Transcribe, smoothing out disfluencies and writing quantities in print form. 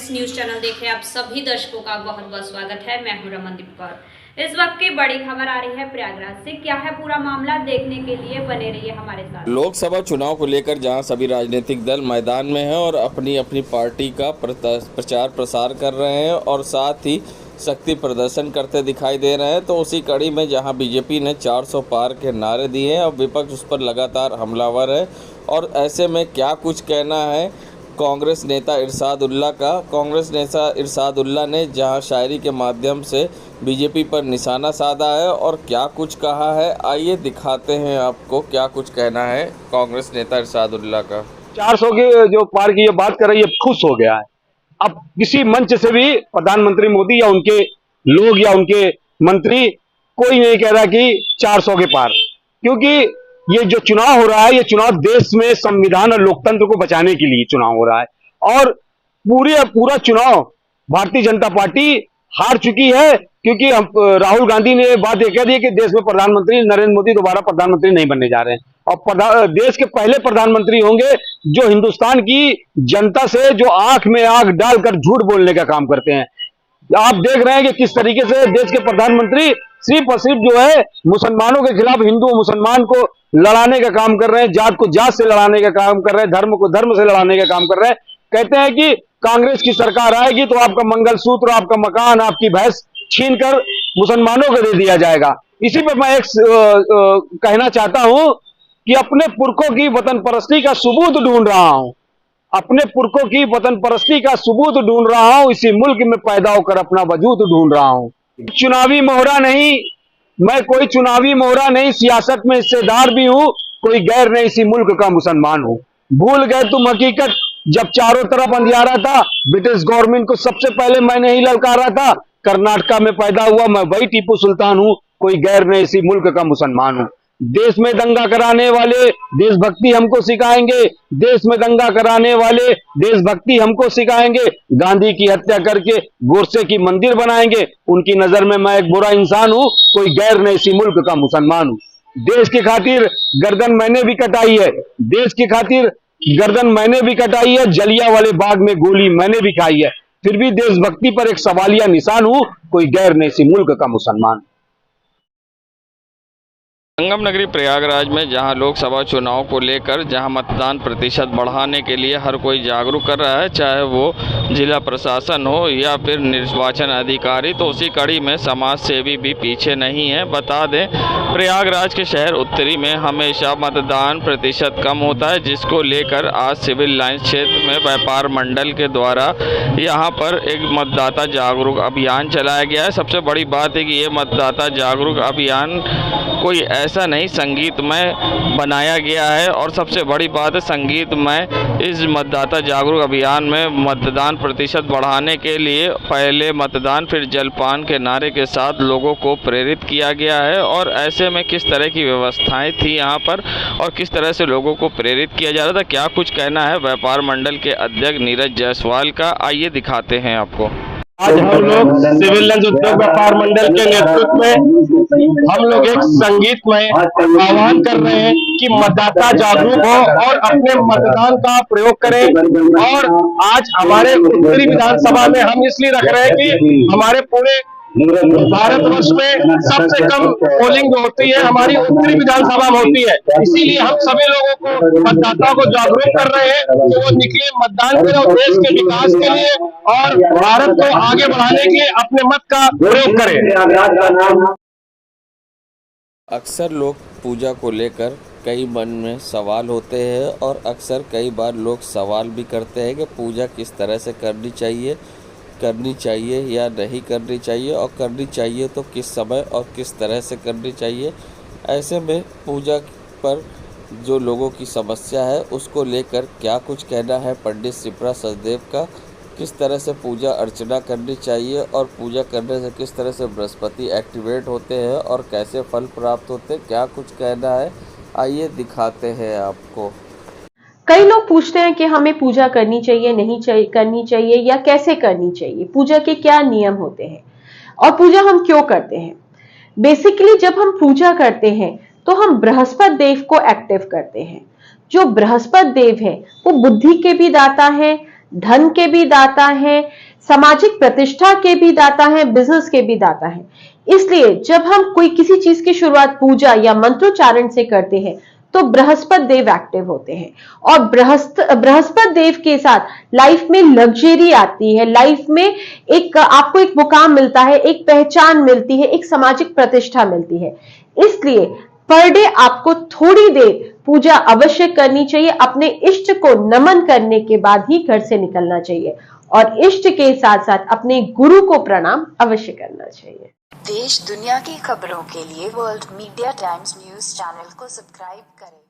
Politics news channel देख रहे आप सभी दर्शकों का बहुत बहुत स्वागत है। मैं हूं रमनदीप कौर। इस वक्त की बड़ी खबर आ रही है प्रयागराज से। क्या है पूरा मामला, देखने के लिए बने रहिए हमारे साथ। लोकसभा चुनाव को लेकर जहां सभी राजनीतिक दल मैदान में हैं और अपनी अपनी पार्टी का प्रचार प्रसार कर रहे हैं और साथ ही शक्ति प्रदर्शन करते दिखाई दे रहे हैं, तो उसी कड़ी में जहां बीजेपी ने 400 पार के नारे दिए हैं और विपक्ष उस पर लगातार हमलावर है। और ऐसे में क्या कुछ कहना है कांग्रेस नेता इरशादुल्ला का। कांग्रेस नेता इरशादुल्ला ने जहां शायरी के माध्यम से बीजेपी पर निशाना साधा है और क्या कुछ कहा है, आइए दिखाते हैं आपको क्या कुछ कहना है कांग्रेस नेता इरशादुल्ला का। 400 की जो पार की ये बात कर रही है, खुश हो गया है। अब किसी मंच से भी प्रधानमंत्री मोदी या उनके लोग या उनके मंत्री कोई नहीं कह रहा कि 400 के पार, क्योंकि ये जो चुनाव हो रहा है, ये चुनाव देश में संविधान और लोकतंत्र को बचाने के लिए चुनाव हो रहा है। और पूरा चुनाव भारतीय जनता पार्टी हार चुकी है, क्योंकि राहुल गांधी ने बात यह कह दी कि देश में प्रधानमंत्री नरेंद्र मोदी दोबारा प्रधानमंत्री नहीं बनने जा रहे हैं और देश के पहले प्रधानमंत्री होंगे जो हिंदुस्तान की जनता से जो आंख में आंख डालकर झूठ बोलने का काम करते हैं। आप देख रहे हैं कि किस तरीके से देश के प्रधानमंत्री सिर्फ और सिर्फ जो है मुसलमानों के खिलाफ हिंदू मुसलमान को लड़ाने का काम कर रहे हैं, जात को जात से लड़ाने का काम कर रहे हैं, धर्म को धर्म से लड़ाने का काम कर रहे हैं। कहते हैं कि कांग्रेस की सरकार आएगी तो आपका मंगलसूत्र, आपका मकान, आपकी भैंस छीनकर मुसलमानों को दे दिया जाएगा। इसी पर मैं एक कहना चाहता हूं कि अपने पुरखों की वतन परस्ती का सबूत ढूंढ रहा हूं, अपने पुरखों की वतन परस्ती का सबूत ढूंढ रहा हूं, इसी मुल्क में पैदा होकर अपना वजूद ढूंढ रहा हूं। चुनावी मोहरा नहीं, मैं कोई चुनावी मोहरा नहीं, सियासत में हिस्सेदार भी हूं, कोई गैर नहीं, इसी मुल्क का मुसलमान हूं। भूल गए तुम हकीकत जब चारों तरफ अंधियारा था, ब्रिटिश गवर्नमेंट को सबसे पहले मैंने ही ललकारा था। कर्नाटका में पैदा हुआ मैं वही टीपू सुल्तान हूं, कोई गैर नहीं, इसी मुल्क का मुसलमान हूं। देश में दंगा कराने वाले देशभक्ति हमको सिखाएंगे, देश में दंगा कराने वाले देशभक्ति हमको सिखाएंगे। गांधी की हत्या करके गोरसे की मंदिर बनाएंगे, उनकी नजर में मैं एक बुरा इंसान हूं, कोई गैर नहीं, इसी मुल्क का मुसलमान हूं। देश की खातिर गर्दन मैंने भी कटाई है, देश की खातिर गर्दन मैंने भी कटाई है, जलियांवाले बाग में गोली मैंने भी खाई है, फिर भी देशभक्ति पर एक सवालिया निशान हूं, कोई गैर नहीं, इसी मुल्क का मुसलमान। संगम नगरी प्रयागराज में जहां लोकसभा चुनाव को लेकर जहां मतदान प्रतिशत बढ़ाने के लिए हर कोई जागरूक कर रहा है, चाहे वो जिला प्रशासन हो या फिर निर्वाचन अधिकारी, तो उसी कड़ी में समाज सेवी भी पीछे नहीं है। बता दें, प्रयागराज के शहर उत्तरी में हमेशा मतदान प्रतिशत कम होता है, जिसको लेकर आज सिविल लाइंस क्षेत्र में व्यापार मंडल के द्वारा यहाँ पर एक मतदाता जागरूक अभियान चलाया गया है। सबसे बड़ी बात है कि ये मतदाता जागरूक अभियान कोई ऐसा नहीं संगीतमय बनाया गया है, और सबसे बड़ी बात है संगीतमय इस मतदाता जागरूक अभियान में मतदान प्रतिशत बढ़ाने के लिए पहले मतदान फिर जलपान के नारे के साथ लोगों को प्रेरित किया गया है। और ऐसे में किस तरह की व्यवस्थाएं थी यहाँ पर और किस तरह से लोगों को प्रेरित किया जा रहा था, क्या कुछ कहना है व्यापार मंडल के अध्यक्ष नीरज जायसवाल का, आइए दिखाते हैं आपको। आज हम लोग सिविल लाइंस उद्योग व्यापार मंडल के नेतृत्व में हम लोग एक संगीतमय आह्वान कर रहे हैं कि मतदाता जागरूक हो और अपने मतदान का प्रयोग करें। और आज हमारे उत्तरी विधानसभा में हम इसलिए रख रहे हैं कि हमारे पूरे भारतवर्ष में सबसे कम पोलिंग जो होती है हमारी उत्तरी विधानसभा में होती है, इसीलिए हम सभी लोगों को मतदाताओं को जागरूक कर रहे हैं कि वो निकले, मतदान करें और देश के विकास के लिए और भारत को आगे बढ़ाने के लिए अपने मत का प्रयोग करें। अक्सर लोग पूजा को लेकर कई मन में सवाल होते हैं और अक्सर कई बार लोग सवाल भी करते हैं कि पूजा किस तरह से करनी चाहिए या नहीं करनी चाहिए, और करनी चाहिए तो किस समय और किस तरह से करनी चाहिए। ऐसे में पूजा पर जो लोगों की समस्या है उसको लेकर क्या कुछ कहना है पंडित शिप्रा सचदेव का, किस तरह से पूजा अर्चना करनी चाहिए और पूजा करने से किस तरह से बृहस्पति एक्टिवेट होते हैं और कैसे फल प्राप्त होते हैं, क्या कुछ कहना है, आइए दिखाते हैं आपको। कई लोग पूछते हैं कि हमें पूजा करनी चाहिए, नहीं चाहिए, करनी चाहिए या कैसे करनी चाहिए, पूजा के क्या नियम होते हैं और पूजा हम क्यों करते हैं। बेसिकली जब हम पूजा करते हैं तो हम बृहस्पति देव को एक्टिव करते हैं। जो बृहस्पति देव है वो बुद्धि के भी दाता है, धन के भी दाता हैं, सामाजिक प्रतिष्ठा के भी दाता हैं, बिजनेस के भी दाता हैं। इसलिए जब हम कोई किसी चीज की शुरुआत पूजा मंत्रोच्चारण से करते हैं तो बृहस्पति देव एक्टिव होते हैं, और बृहस्पति देव के साथ लाइफ में लग्जरी आती है, लाइफ में आपको एक मुकाम मिलता है, एक पहचान मिलती है, एक सामाजिक प्रतिष्ठा मिलती है। इसलिए पर डे आपको थोड़ी देर पूजा अवश्य करनी चाहिए। अपने इष्ट को नमन करने के बाद ही घर से निकलना चाहिए, और इष्ट के साथ साथ अपने गुरु को प्रणाम अवश्य करना चाहिए। देश दुनिया की खबरों के लिए world media times news channel को सब्सक्राइब करें।